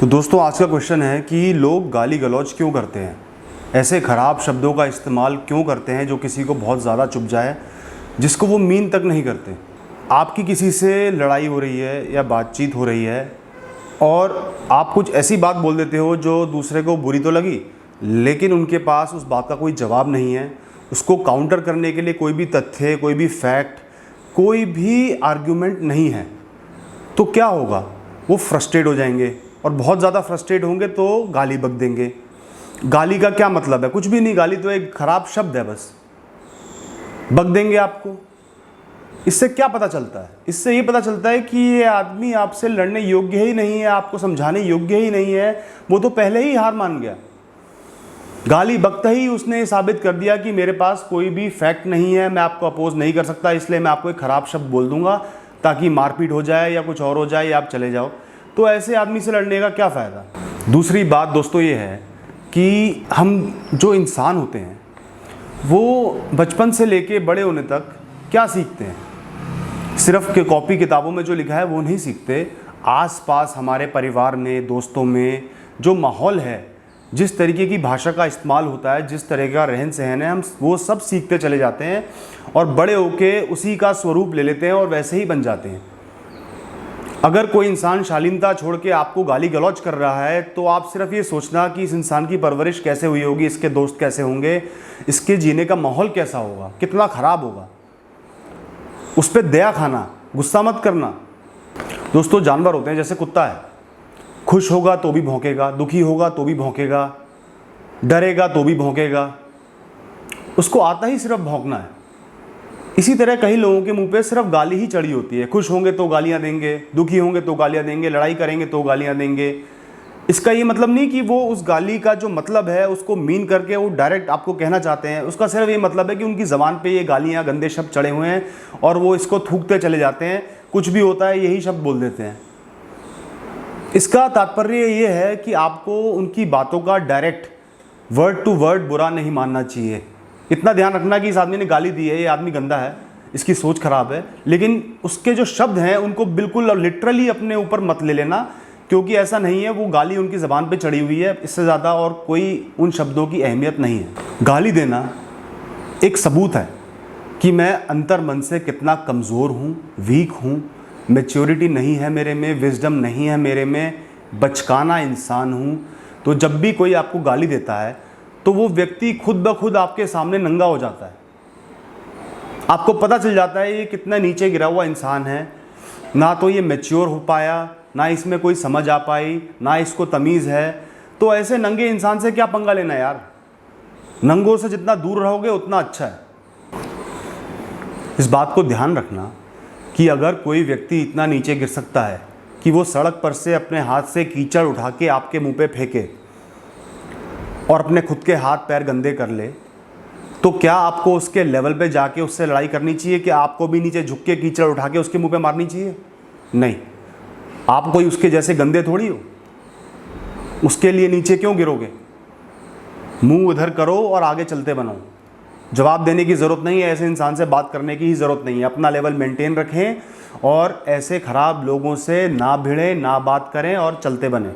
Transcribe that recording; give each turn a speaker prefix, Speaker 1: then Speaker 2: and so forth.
Speaker 1: तो दोस्तों आज का क्वेश्चन है कि लोग गाली गलौज क्यों करते हैं, ऐसे ख़राब शब्दों का इस्तेमाल क्यों करते हैं जो किसी को बहुत ज़्यादा चुभ जाए, जिसको वो मीन तक नहीं करते। आपकी किसी से लड़ाई हो रही है या बातचीत हो रही है और आप कुछ ऐसी बात बोल देते हो जो दूसरे को बुरी तो लगी, लेकिन उनके पास उस बात का कोई जवाब नहीं है, उसको काउंटर करने के लिए कोई भी तथ्य, कोई भी फैक्ट, कोई भी आर्ग्यूमेंट नहीं है। तो क्या होगा, वो फ्रस्ट्रेट हो जाएंगे और बहुत ज़्यादा फ्रस्ट्रेट होंगे तो गाली बक देंगे। गाली का क्या मतलब है, कुछ भी नहीं, गाली तो एक ख़राब शब्द है, बस बक देंगे आपको। इससे क्या पता चलता है? इससे ये पता चलता है कि ये आदमी आपसे लड़ने योग्य ही नहीं है, आपको समझाने योग्य ही नहीं है, वो तो पहले ही हार मान गया। गाली बकते ही उसने ये साबित कर दिया कि मेरे पास कोई भी फैक्ट नहीं है, मैं आपको अपोज नहीं कर सकता, इसलिए मैं आपको एक ख़राब शब्द बोल दूंगा ताकि मारपीट हो जाए या कुछ और हो जाए या आप चले जाओ। तो ऐसे आदमी से लड़ने का क्या फ़ायदा। दूसरी बात दोस्तों ये है कि हम जो इंसान होते हैं वो बचपन से लेके बड़े होने तक क्या सीखते हैं, सिर्फ के कॉपी किताबों में जो लिखा है वो नहीं सीखते। आसपास हमारे परिवार में, दोस्तों में जो माहौल है, जिस तरीके की भाषा का इस्तेमाल होता है, जिस तरह का रहन सहन है, हम वो सब सीखते चले जाते हैं और बड़े होके उसी का स्वरूप ले लेते हैं और वैसे ही बन जाते हैं। अगर कोई इंसान शालीनता छोड़ के आपको गाली गलौज कर रहा है तो आप सिर्फ ये सोचना कि इस इंसान की परवरिश कैसे हुई होगी, इसके दोस्त कैसे होंगे, इसके जीने का माहौल कैसा होगा, कितना ख़राब होगा, उस पर दया खाना, गुस्सा मत करना। दोस्तों जानवर होते हैं, जैसे कुत्ता है, खुश होगा तो भी भौंकेगा, दुखी होगा तो भी भौंकेगा, डरेगा तो भी भौंकेगा, उसको आता ही सिर्फ भौंकना है। इसी तरह कई लोगों के मुंह पे सिर्फ गाली ही चढ़ी होती है, खुश होंगे तो गालियां देंगे, दुखी होंगे तो गालियां देंगे, लड़ाई करेंगे तो गालियां देंगे। इसका ये मतलब नहीं कि वो उस गाली का जो मतलब है उसको मीन करके वो डायरेक्ट आपको कहना चाहते हैं, उसका सिर्फ ये मतलब है कि उनकी ज़बान पे ये गालियाँ, गंदे शब्द चढ़े हुए हैं और वो इसको थूकते चले जाते हैं, कुछ भी होता है यही शब्द बोल देते हैं। इसका तात्पर्य ये है कि आपको उनकी बातों का डायरेक्ट वर्ड टू वर्ड बुरा नहीं मानना चाहिए। इतना ध्यान रखना कि इस आदमी ने गाली दी है, ये आदमी गंदा है, इसकी सोच खराब है, लेकिन उसके जो शब्द हैं उनको बिल्कुल लिटरली अपने ऊपर मत ले लेना, क्योंकि ऐसा नहीं है, वो गाली उनकी ज़बान पे चढ़ी हुई है, इससे ज़्यादा और कोई उन शब्दों की अहमियत नहीं है। गाली देना एक सबूत है कि मैं अंतर मन से कितना कमज़ोर हूँ, वीक हूँ, मैच्योरिटी नहीं है मेरे में, विजडम नहीं है मेरे में, बचकाना इंसान हूँ। तो जब भी कोई आपको गाली देता है तो वो व्यक्ति खुद ब खुद आपके सामने नंगा हो जाता है, आपको पता चल जाता है ये कितना नीचे गिरा हुआ इंसान है, ना तो ये मैच्योर हो पाया, ना इसमें कोई समझ आ पाई, ना इसको तमीज़ है। तो ऐसे नंगे इंसान से क्या पंगा लेना यार, नंगों से जितना दूर रहोगे उतना अच्छा है। इस बात को ध्यान रखना कि अगर कोई व्यक्ति इतना नीचे गिर सकता है कि वो सड़क पर से अपने हाथ से कीचड़ उठा के आपके मुंह पे फेंके और अपने खुद के हाथ पैर गंदे कर ले, तो क्या आपको उसके लेवल पे जाके उससे लड़ाई करनी चाहिए कि आपको भी नीचे झुक के कीचड़ उठा के उसके मुंह पे मारनी चाहिए? नहीं, आप कोई उसके जैसे गंदे थोड़ी हो, उसके लिए नीचे क्यों गिरोगे? मुंह उधर करो और आगे चलते बनो। जवाब देने की ज़रूरत नहीं है, ऐसे इंसान से बात करने की ही ज़रूरत नहीं है। अपना लेवल मेंटेन रखें और ऐसे ख़राब लोगों से ना भिड़ें, ना बात करें और चलते बने।